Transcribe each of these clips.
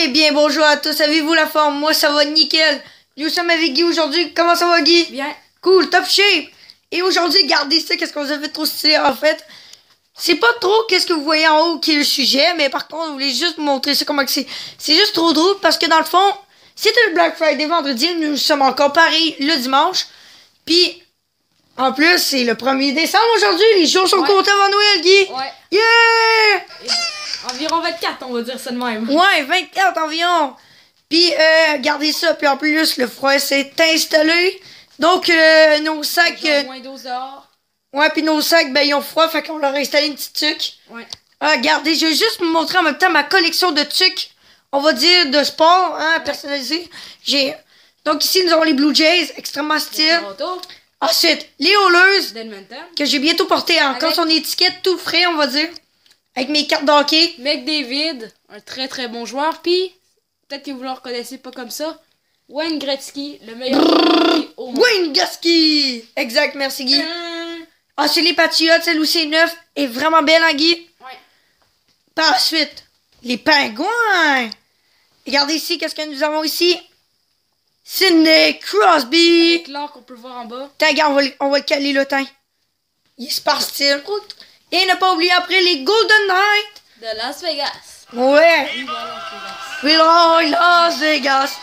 Eh bien, bonjour à tous. Avez-vous la forme? Moi, ça va nickel. Nous sommes avec Guy aujourd'hui. Comment ça va, Guy? Bien. Cool, top shape. Et aujourd'hui, regardez ça. Qu'est-ce qu'on vous a fait trop stylé, en fait. C'est pas trop qu'est-ce que vous voyez en haut qui est le sujet, mais par contre, on voulait juste vous montrer ça comment que c'est. C'est juste trop drôle parce que dans le fond, c'était le Black Friday vendredi. Nous sommes encore pareil le dimanche. Puis, en plus, c'est le 1er décembre aujourd'hui. Les jours sont comptés avant Noël, Guy. Ouais. Yeah! Environ 24, on va dire ça de même. Ouais, 24 environ. Puis, regardez ça. Puis en plus, le froid s'est installé. Donc, nos sacs... Moins 12 dehors. ouais, puis nos sacs, ben, ils ont froid. Fait qu'on leur a installé une petite tuque. Ouais. Regardez, je vais juste vous montrer en même temps ma collection de tuques. On va dire de sport, hein, personnalisé. Donc ici, nous avons les Blue Jays, extrêmement style. Toronto. Ensuite, les Oilers, d'Edmonton. que j'ai bientôt porté encore son étiquette tout frais, on va dire. Avec mes cartes de hockey. McDavid, un très très bon joueur. Puis, peut-être que vous le reconnaissez pas comme ça. Wayne Gretzky, le meilleur joueur au monde. Wayne Gretzky! Exact, merci Guy. Ensuite, les Patriots, celle où c'est neuf, est vraiment belle, hein, Guy? Ouais. Par la suite, les Pingouins. Regardez ici, qu'est-ce que nous avons ici? Sidney Crosby. Avec l'or qu'on peut voir en bas. Tiens, regarde, on va le caler là, tiens. Il est super style. Et ne pas oublier après les Golden Knights. De Las Vegas. Ouais. Oui, voilà, Las Vegas. We love Las Vegas.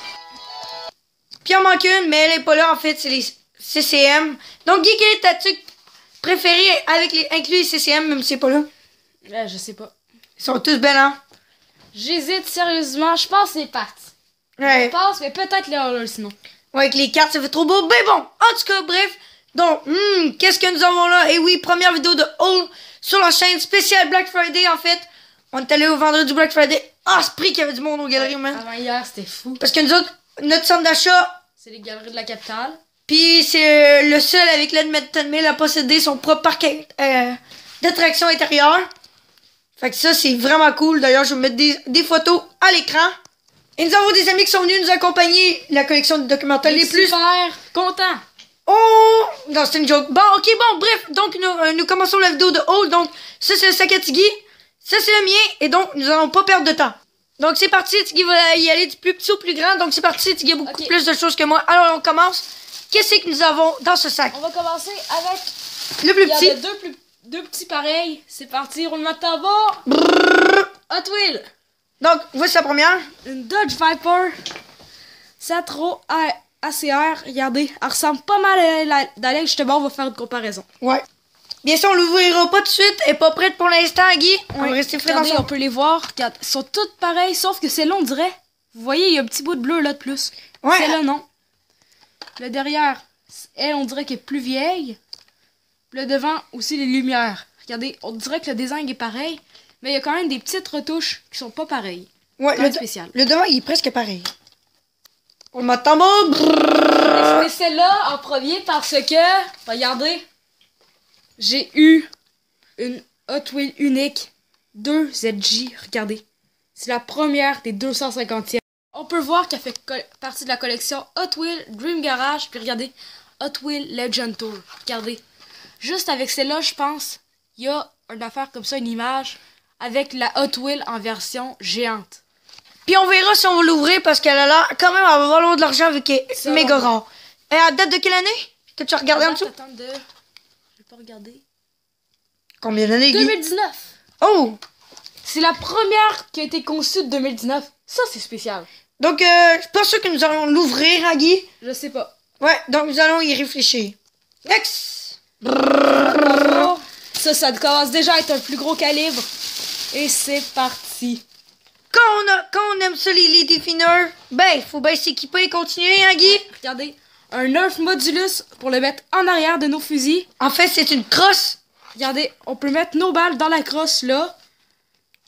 Puis il en manque une, mais elle est pas là, en fait, c'est les CCM. Donc, Guy, quelle est ta tuque préférée avec les inclus les CCM, même si c'est pas là? Je sais pas. Ils sont tous belles, hein? J'hésite sérieusement. Je pense les Pats. Ouais. Je pense, mais peut-être les Oilers sinon. Ouais, avec les cartes, ça fait trop beau. Mais bon, en tout cas, bref. Donc, qu'est-ce que nous avons là? Et oui, première vidéo de Haul sur la chaîne spéciale Black Friday, en fait. On est allé au vendredi du Black Friday. Ah, ce prix qu'il y avait du monde aux galeries, man. Avant hier, c'était fou. Parce que nous autres, notre centre d'achat, C'est les galeries de la capitale. puis c'est le seul avec l'Edmonton Mill à posséder son propre parc d'attraction intérieure. Fait que ça, c'est vraiment cool. D'ailleurs, je vais vous mettre des photos à l'écran. Et nous avons des amis qui sont venus nous accompagner. La collection de documentaires les plus... Super content. Oh! Non, c'est une joke. Bon, ok, bon, bref. Donc, nous commençons la vidéo de Haul. Donc, ça, c'est le sac à Tiggy. Ça, c'est le mien. Et donc, nous allons pas perdre de temps. Donc, c'est parti. Tiggy va y aller du plus petit au plus grand. Donc, c'est parti. Tiggy a beaucoup plus de choses que moi. Alors, on commence. Qu'est-ce que nous avons dans ce sac? On va commencer avec... Le plus petit. Il y a deux petits pareils. C'est parti. Roulement de tambour. Hot Wheel. Donc, voici la première. Une Dodge Viper. Satro ACR. Regardez. Elle ressemble pas mal à l'Alex. Justement, on va faire une comparaison. Ouais. Bien sûr, on l'ouvrira pas tout de suite. Elle est pas prête pour l'instant, Guy. On va rester frais dans Regardez, son... on peut les voir. Regarde, elles sont toutes pareilles, sauf que celle-là, on dirait. Vous voyez, il y a un petit bout de bleu là de plus. Ouais. Celle-là, non. Le derrière, elle, on dirait qu'elle est plus vieille. Le devant, aussi les lumières. Regardez, on dirait que le design est pareil, mais il y a quand même des petites retouches qui sont pas pareilles. Ouais, C'est spécial. le devant, il est presque pareil. Pour le mode tambour. Mais celle-là en premier parce que, regardez, j'ai eu une Hot Wheel unique 2 ZJ. Regardez, c'est la première des 250e. On peut voir qu'elle fait partie de la collection Hot Wheel Dream Garage. Puis regardez, Hot Wheel Legend Tour. Regardez, juste avec celle-là, je pense, il y a une affaire comme ça, une image, avec la Hot Wheel en version géante. Puis on verra si on va l'ouvrir parce qu'elle a l'air quand même à valoir de l'argent vu qu'elle est méga rare. Et à date de quelle année? T'as-tu regardé en dessous? Attends de... Je vais pas regarder. Combien d'années, Guy? 2019. Oh! C'est la première qui a été conçue de 2019. Ça, c'est spécial. Donc, je suis pas sûr que nous allons l'ouvrir, hein, Guy? Je sais pas. Ouais, donc nous allons y réfléchir. Next! Ça commence déjà à être un plus gros calibre. Et c'est parti. Quand on aime ça, les défineurs, ben, faut bien s'équiper et continuer, hein, Guy? Regardez, un Nerf Modulus pour le mettre en arrière de nos fusils. En fait, c'est une crosse. Regardez, on peut mettre nos balles dans la crosse, là.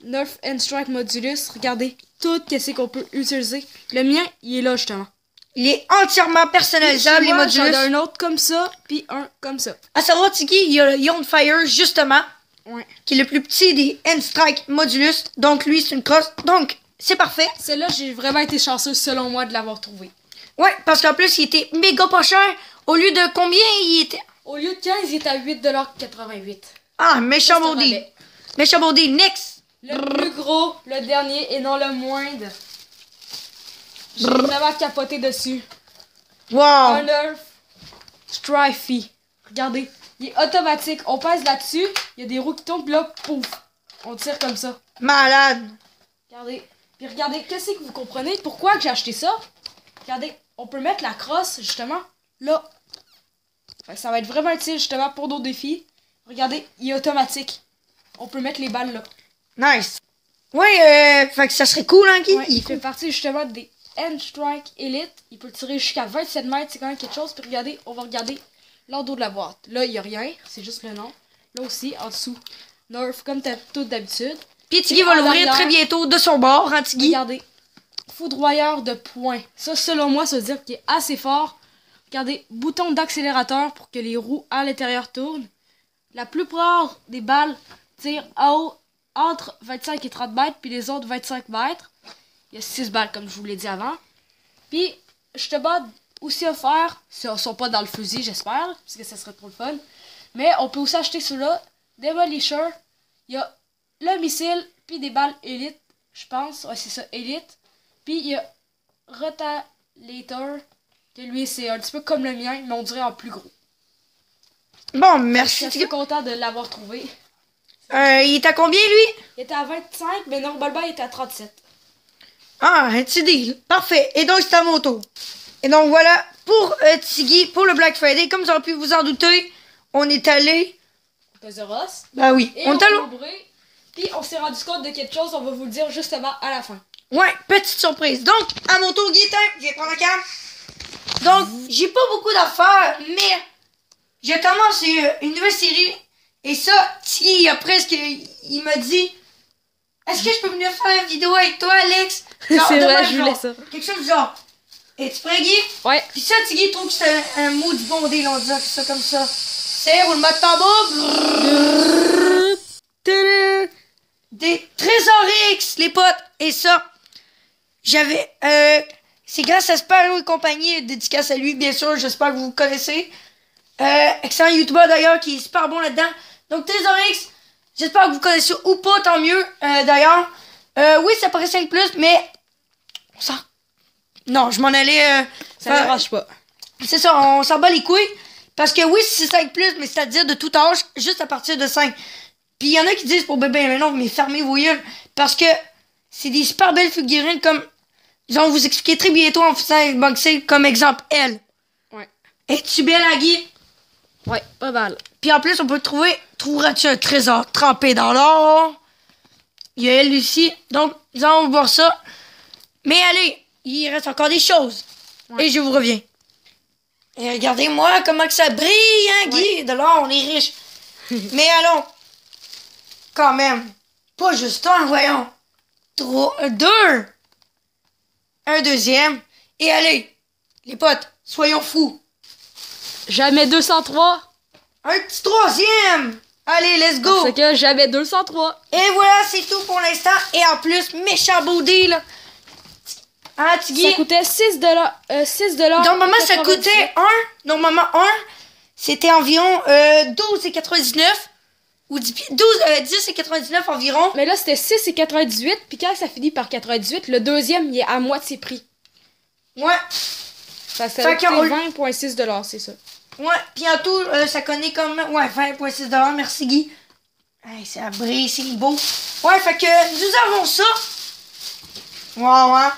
Nerf and Strike Modulus. Regardez, tout ce qu'on peut utiliser. Le mien, il est là, justement. Il est entièrement personnalisable, les Modulus. J'en ai un autre comme ça, puis un comme ça. À savoir, Tiki, il y a le Ion Fire, justement. Ouais. Qui est le plus petit des N-Strike Modulus. Donc, lui, c'est une crosse. Donc, c'est parfait. Celle-là, j'ai vraiment été chanceux, selon moi, de l'avoir trouvé. Ouais, parce qu'en plus, il était méga pas cher. Au lieu de combien il était? Au lieu de 15, il est à 8,88 $. Ah, méchant body. Méchant body. Next. Le plus gros, le dernier et non le moindre. J'ai vraiment capoté dessus. Wow! Un Nerf Strifey. Regardez, il est automatique. On pèse là-dessus, il y a des roues qui tombent, puis là, pouf, on tire comme ça. Malade! Regardez. Puis regardez, qu'est-ce que vous comprenez? Pourquoi que j'ai acheté ça? Regardez, on peut mettre la crosse, justement, là. Ça va être vraiment utile, justement, pour nos défis. Regardez, il est automatique. On peut mettre les balles là. Nice! Ouais, fait que ça serait cool, hein, Guy? Ouais, il fait partie, justement, des End Strike Elite. Il peut tirer jusqu'à 27 mètres, c'est quand même quelque chose. Puis regardez, on va regarder l'endos de la boîte. Là, il n'y a rien, c'est juste le nom. Là aussi, en dessous, Nerf, comme tout d'habitude. Puis Tiggy va l'ouvrir très bientôt de son bord, hein, Tiggy? Regardez, foudroyeur de poing. Ça, selon moi, ça veut dire qu'il est assez fort. Regardez, bouton d'accélérateur pour que les roues à l'intérieur tournent. La plupart des balles tirent à haut entre 25 et 30 mètres, puis les autres 25 mètres. Il y a 6 balles, comme je vous l'ai dit avant. Puis, je te bats aussi offert, ils sont pas dans le fusil, j'espère, parce que ça serait trop le fun. Mais on peut aussi acheter ceux-là, Demolisher. Il y a le missile, puis des balles Elite, je pense. Ouais, c'est ça, Elite. Puis, il y a Retaliator, que lui, c'est un petit peu comme le mien, mais on dirait en plus gros. Bon, Je merci, suis Tiggy. content de l'avoir trouvé. Il est à combien, lui? Il était à 25, mais normalement, il était à 37. Ah, un petit deal. Parfait. Et donc, c'est à mon tour. Et donc, voilà, pour Tiggy, pour le Black Friday, comme vous aurez pu vous en douter, on est allé... Toys R Us. Ben oui, Et on est allé... puis on s'est rendu compte de quelque chose, on va vous le dire justement à la fin. Ouais, petite surprise. Donc, à mon tour, Guy, je vais prendre la cam. Donc, j'ai pas beaucoup d'affaires, mais j'ai commencé une nouvelle série. Et ça, Tiggy, il m'a dit, est-ce que je peux venir faire une vidéo avec toi, Alex? Genre, C'est vrai, demain, je voulais genre, ça. Quelque chose du genre. Es-tu prêt, Guy? Ouais. Puis ça, Tiggy trouve que c'est un mot du bon deal, on dirait ça comme ça. C'est roulement de tambour. Des trésors X, les potes. Et ça, j'avais... c'est grâce à Sparrow et compagnie, dédicace à lui, bien sûr, j'espère que vous connaissez. Excellent YouTuber d'ailleurs, qui est super bon là-dedans. Donc, Trésor X, j'espère que vous connaissez ou pas, tant mieux, d'ailleurs. Oui, ça paraît 5+, mais... On s'en... Non, je m'en allais... Ça ne dérange pas. C'est ça, on s'en bat les couilles. Parce que oui, c'est 5+, mais c'est-à-dire de tout âge, juste à partir de 5. Puis il y en a qui disent pour bébé, mais non, mais fermez vos yeux. Parce que c'est des super belles figurines comme... Ils vont vous expliquer très bientôt en faisant un unboxing, comme exemple, elle. Ouais. Es-tu belle, Agui? Ouais, pas mal. Puis en plus, on peut trouver... Trouveras-tu un trésor trempé dans l'or? Il y a elle ici. Donc, nous allons voir ça. Mais allez, il reste encore des choses. Ouais. Et je vous reviens. Et regardez-moi comment que ça brille, hein, Guy? Ouais. De l'or, on est riche. Mais allons. Quand même. Pas juste un, voyons. 2. Un deuxième. Et allez, les potes, soyons fous. Jamais 203. Un petit troisième. Allez, let's go. C'est que jamais 203. Et voilà, c'est tout pour l'instant. Et en plus, méchant beau deal. Hein, Tiggy? Ça coûtait 6 $. Normalement, ça coûtait 1. Normalement, 1. C'était environ 12,99. Ou 10,99 environ. Mais là, c'était 6,98. Puis quand ça finit par 98, le deuxième, il est à moitié prix. Ouais. Ça fait 20,6 $, c'est ça. Ouais, puis en tout, ça connaît comme... Ouais, 20,6 $. Merci, Guy. Hey, ça brille, c'est beau. Ouais, fait que nous avons ça. Ouais.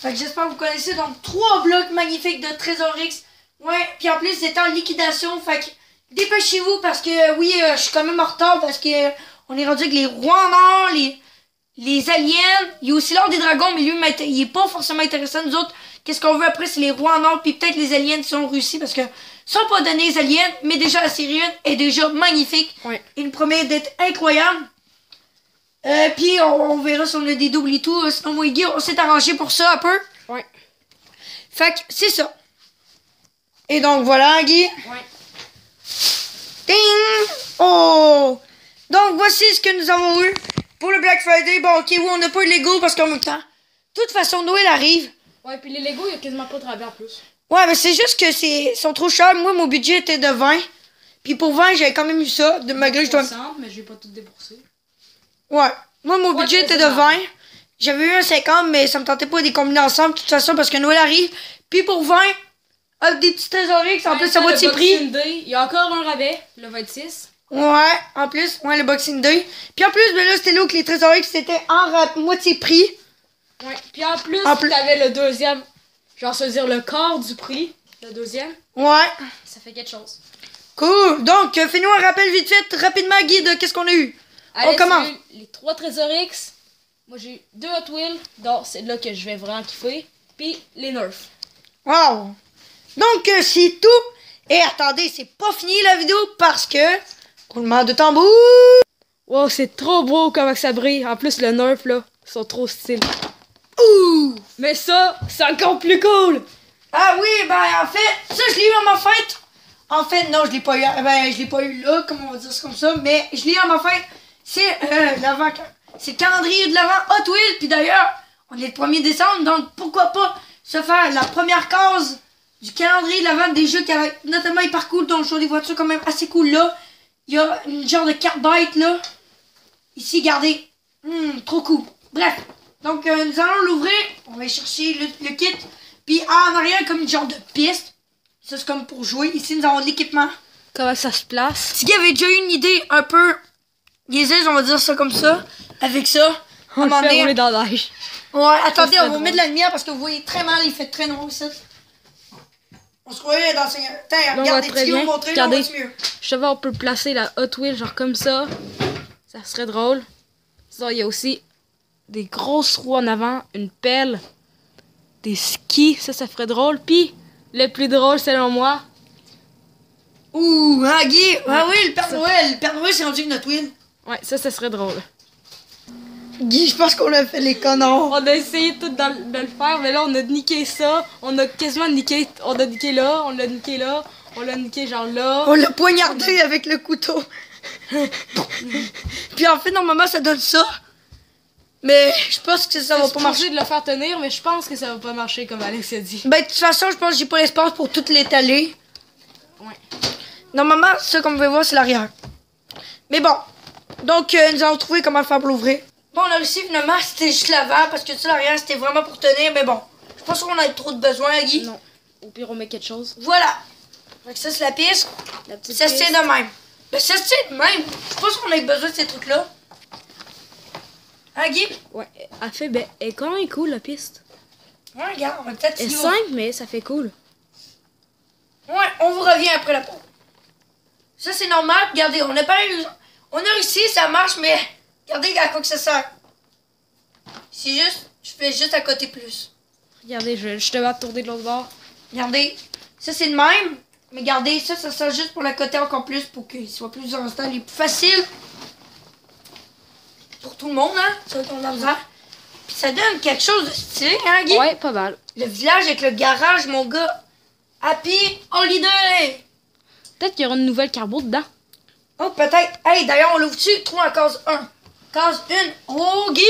Fait que j'espère que vous connaissez. Donc, 3 blocs magnifiques de Trésor X. Ouais, puis en plus, c'est en liquidation. Fait que dépêchez-vous parce que, oui, je suis quand même en retard parce que on est rendu avec les rois en or, les aliens. Il y a aussi l'or des dragons, mais lui, il est pas forcément intéressant. Nous autres, qu'est-ce qu'on veut après, c'est les rois en or, puis peut-être les aliens qui ont réussi parce que sont pas donnés les aliens, mais déjà la série 1 est déjà magnifique. Ouais. Il me promet d'être incroyable. Puis on verra si on a des doubles et tout. Sinon, moi et Guy, on s'est arrangé pour ça un peu. Ouais. Fait que c'est ça. Et donc voilà, Guy. Ouais. Ding! Oh! Donc voici ce que nous avons eu pour le Black Friday. Bon, ok, oui, on n'a pas eu de Lego parce qu'en même temps, de toute façon, Noël arrive. Ouais, puis les Lego, il y a quasiment pas de rabais en plus. Ouais, mais c'est juste que sont trop chers. Moi, mon budget était de 20. Puis pour 20, j'avais quand même eu ça. Malgré que je dois... mais j'ai pas tout déboursé. Ouais. Moi, mon budget était de 20. J'avais eu un 50, mais ça me tentait pas de les combiner ensemble, de toute façon, parce que Noël arrive. Puis pour 20, avec des petits trésors X, en plus, ça va de ses prix. Il y a encore un rabais, le 26. Ouais, en plus, ouais, le Boxing Day. Puis en plus, ben là, c'était là que les trésors X, c'était en moitié prix. Ouais, puis en plus, t'avais le deuxième. Genre, se dire le quart du prix, le deuxième. Ouais. Ça fait quelque chose. Cool. Donc, fais-nous un rappel vite fait, rapidement, Guy, de qu'est-ce qu'on a eu. Allez, On commence. Les 3 trésors X. Moi, j'ai eu 2 Hot Wheels. Donc, c'est là que je vais vraiment kiffer. Puis, les Nerfs. Wow. Donc, c'est tout. Et attendez, c'est pas fini la vidéo parce que... Roulement de tambour. Wow, c'est trop beau comment ça brille. En plus, le Nerf, là, ils sont trop stylés. Ouh. Mais ça, c'est encore plus cool. Ah oui, ben en fait, ça je l'ai eu à ma fête. En fait, non, je l'ai pas eu. Ben, je l'ai pas eu là, comme on va dire ça comme ça, mais je l'ai eu à ma fête. C'est l'avant. C'est le calendrier de l'avant Hot Wheels. Puis d'ailleurs, on est le 1er décembre, donc pourquoi pas se faire la première case du calendrier de l'avant des jeux qui avaient notamment hyper cool, dont le show des voitures quand même assez cool là. Il y a une genre de carte bête là. Ici, regardez. Trop cool. Bref. Donc, nous allons l'ouvrir. On va chercher le kit. Puis en arrière, comme une genre de piste. Ça, c'est comme pour jouer. Ici, nous avons de l'équipement. Comment ça se place? Tiggy avait déjà eu une idée un peu niaiseuse, on va dire ça comme ça. Avec ça. On le fait rouler dans la neige. Ouais, attendez, on va drôle. mettre de la lumière parce que vous voyez très mal. Il fait très noir ici. On se croyait dans... Tiens, regardez, Tiggy va vous montrer. Là, on voit mieux. Je sais pas, on peut placer la Hot Wheel genre comme ça. Ça serait drôle. Ça, il y a aussi des grosses roues en avant, une pelle, des skis, ça ferait drôle. Puis, le plus drôle selon moi. Ouh, hein, Guy? Ah oui, le Père Noël. Le Père Noël, c'est rendu une Hot Wheel. Ouais, ça serait drôle. Guy, je pense qu'on a fait les connards. On a essayé tout de le faire, mais là, on a niqué ça. On a quasiment niqué. On a niqué là, on l'a niqué là, on l'a niqué genre là. On l'a poignardé avec le couteau. Puis en fait, normalement, ça donne ça. Mais je pense que ça va pas marcher. De le faire tenir, mais je pense que ça va pas marcher comme Alex a dit. Ben, de toute façon, je pense que j'ai pas l'espace pour tout l'étaler. Ouais. Normalement, ça, comme vous pouvez voir, c'est l'arrière. Mais bon. Donc, nous allons trouver comment faire pour l'ouvrir. Bon, on a réussi, finalement, c'était juste l'avant, parce que ça, l'arrière, c'était vraiment pour tenir. Mais bon, je pense qu'on a trop de besoin, Guy. Non. Au pire, on met quelque chose. Voilà. Donc, ça, c'est la piste. La petite Ça, piste. c'est de même. Ben, ça, c'est de même. Je pense qu'on a besoin de ces trucs-là. Hein, Guy? Ouais, elle fait, ben, elle est quand même cool, la piste. Ouais, regarde, on va peut-être... Elle est simple, mais ça fait cool. Ouais, on vous revient après la pause. Ça, c'est normal. Regardez, on a réussi, ça marche, mais regardez à quoi que ça sert. C'est juste, je fais juste à côté plus. Regardez, je te vais tourner de l'autre bord. Regardez, ça, c'est le même. Mais regardez, ça sert juste pour la côté encore plus, pour qu'il soit plus instable et plus facile. Pour tout le monde, hein. Ça va qu'on a besoin. Puis ça donne quelque chose de stylé, hein, Guy? Ouais, pas mal. Le village avec le garage, mon gars. Happy Holiday! Peut-être qu'il y aura une nouvelle carbo dedans. Oh, peut-être. Hey, d'ailleurs, on l'ouvre-tu? Trouve la case 1. Case 1. Oh, Guy!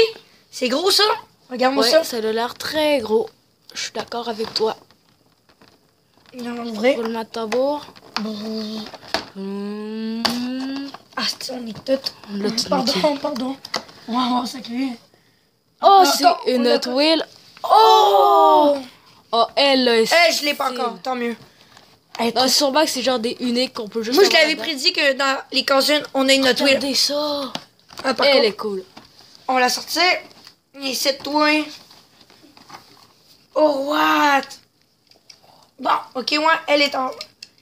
C'est gros, ça? Regarde-moi ça. Ça a l'air très gros. Je suis d'accord avec toi. On va l'ouvrir. Roulement de tambour. Ah, on est toutes. Pardon. On va voir ça clé. Oh, c'est une Hot Wheel. Oh! Oh, elle, là. Je l'ai pas encore, tant mieux. Dans sûrement que c'est genre des uniques qu'on peut juste. Moi, je l'avais prédit que dans les cases 1, on a une Hot Wheel. Regardez ça. Ah, par Elle contre, est cool. on la sortait. Et c'est toi. Oh, what? Bon, ok, ouais, elle est en...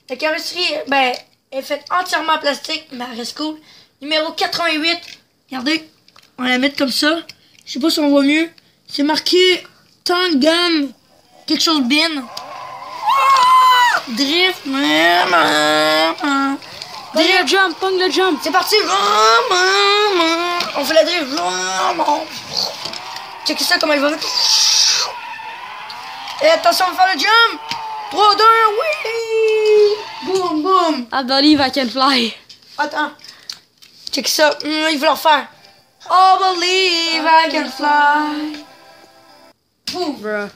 La carrosserie, ben, elle est faite entièrement en plastique, mais elle reste cool. Numéro 88. Regardez, on va la mettre comme ça. Je sais pas si on voit mieux. C'est marqué Tangam. Quelque chose bien. Drift. Pogne le jump. C'est parti. On fait la drift. Check ça comment il va. Et attention, on va faire le jump. 3, 2, oui. Boum, boum. I believe I can fly. Attends. Check ça. Il veut le refaire. Oh, believe I can fly. Boum. Bruh.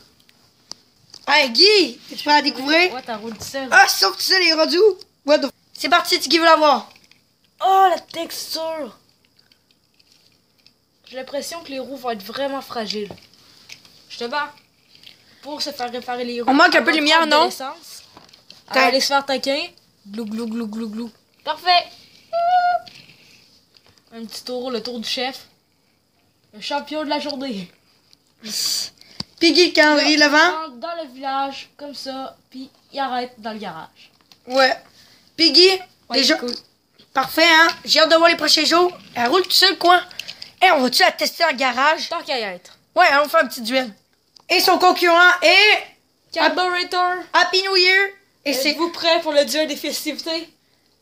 Hey, Guy, tu peux la découvrir? Ouais, t'as roulé tout seul. Ah, sauf que ça, les rendus. What the... C'est parti, Guy veut l'avoir. Oh, la texture. J'ai l'impression que les roues vont être vraiment fragiles. Je te bats. Pour se faire réparer les roues. On manque un peu de lumière, non? On va aller se faire taquin. Glou, glou, glou, glou, glou. Parfait. Un petit tour, le tour du chef. Le champion de la journée. Piggy le calendrier l'avant. Dans le village, comme ça, puis il arrête dans le garage. Ouais. Piggy, Ouais, déjà. cool. Parfait, hein? J'ai hâte de voir les prochains jours. Elle roule tout seul, quoi. Eh, on va-tu la tester en garage? Tant qu'à y être. Ouais, on va faire un petit duel. Et son concurrent est Carburetor. Happy New Year. Et c'est Êtes-vous prêts pour le duel des festivités?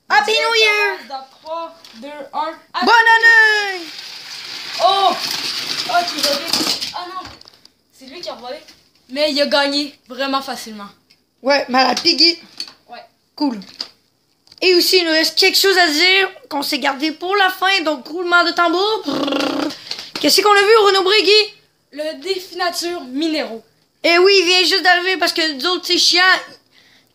Happy New Year. Dans 3, 2, 1. Bonne année. Oh! Oh, tu volé. Ah non! C'est lui qui a volé. Mais il a gagné vraiment facilement. Ouais, mais la Piggy. Ouais. Cool. Et aussi, il nous reste quelque chose à dire qu'on s'est gardé pour la fin. Donc, roulement de tambour. Qu'est-ce qu'on a vu, Renaud Brégui? Le définature minéraux. Eh oui, il vient juste d'arriver parce que nous autres, c'est chiant.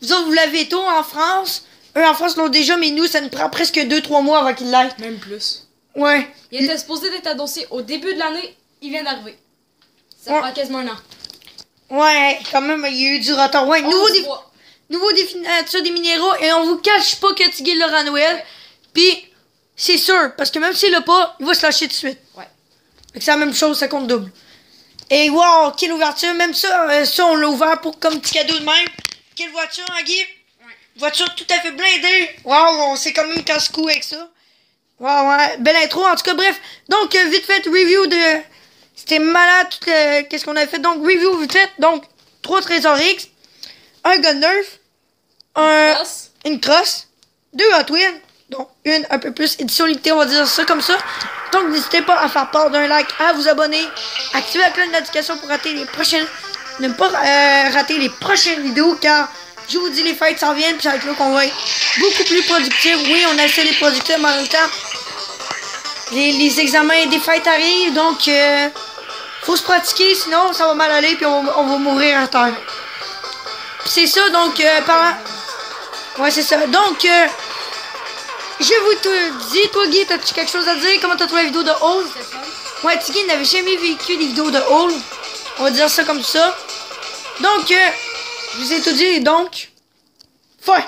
Vous autres, vous l'avez tôt en France. Eux, en France, l'ont déjà, mais nous, ça nous prend presque 2-3 mois avant qu'ils l'aillent. Même plus. Ouais. Il était supposé d'être annoncé au début de l'année. Il vient d'arriver. Ça Ouais. prend quasiment un an. Ouais, quand même, il y a eu du retard. Ouais, Nouveau nouveau définition des minéraux. Et on vous cache pas que Tiggy l'aura à Noël. Puis, c'est sûr, parce que même s'il l'a pas, il va se lâcher tout de suite. Ouais. Fait que c'est la même chose, ça compte double. Et wow, quelle ouverture. Même ça, ça on l'a ouvert pour comme petit cadeau de même. Quelle voiture, hein, Guy? Ouais. Voiture tout à fait blindée. Wow, on s'est quand même casse-cou avec ça. Wow, ouais. Belle intro, en tout cas, bref. Donc, vite fait, review de... C'était malade, tout qu'est-ce qu'on avait fait. Donc, review vite fait. Donc, 3 Trésors X, un Gun Nerf, une crosse, 2 Hot Wheels, donc une un peu plus édition limitée, on va dire ça comme ça. Donc, n'hésitez pas à faire part d'un like, à vous abonner, activer la cloche de notification pour rater les prochaines... Ne pas rater les prochaines vidéos, car je vous dis, les fêtes s'en viennent, puis ça va être là qu'on va être beaucoup plus productif. Oui, on essaie d'être productif, mais en même temps, les examens des fêtes arrivent, donc faut se pratiquer, sinon ça va mal aller, puis on va mourir à terre. C'est ça, donc, ouais, c'est ça. Donc, je vous tout dis, toi, Guy, t'as-tu quelque chose à dire? Comment t'as trouvé la vidéo de Haul? Ouais, Tiggy n'avait jamais vécu des vidéos de Haul. On va dire ça comme ça. Donc, je vous ai tout dit, donc, fin.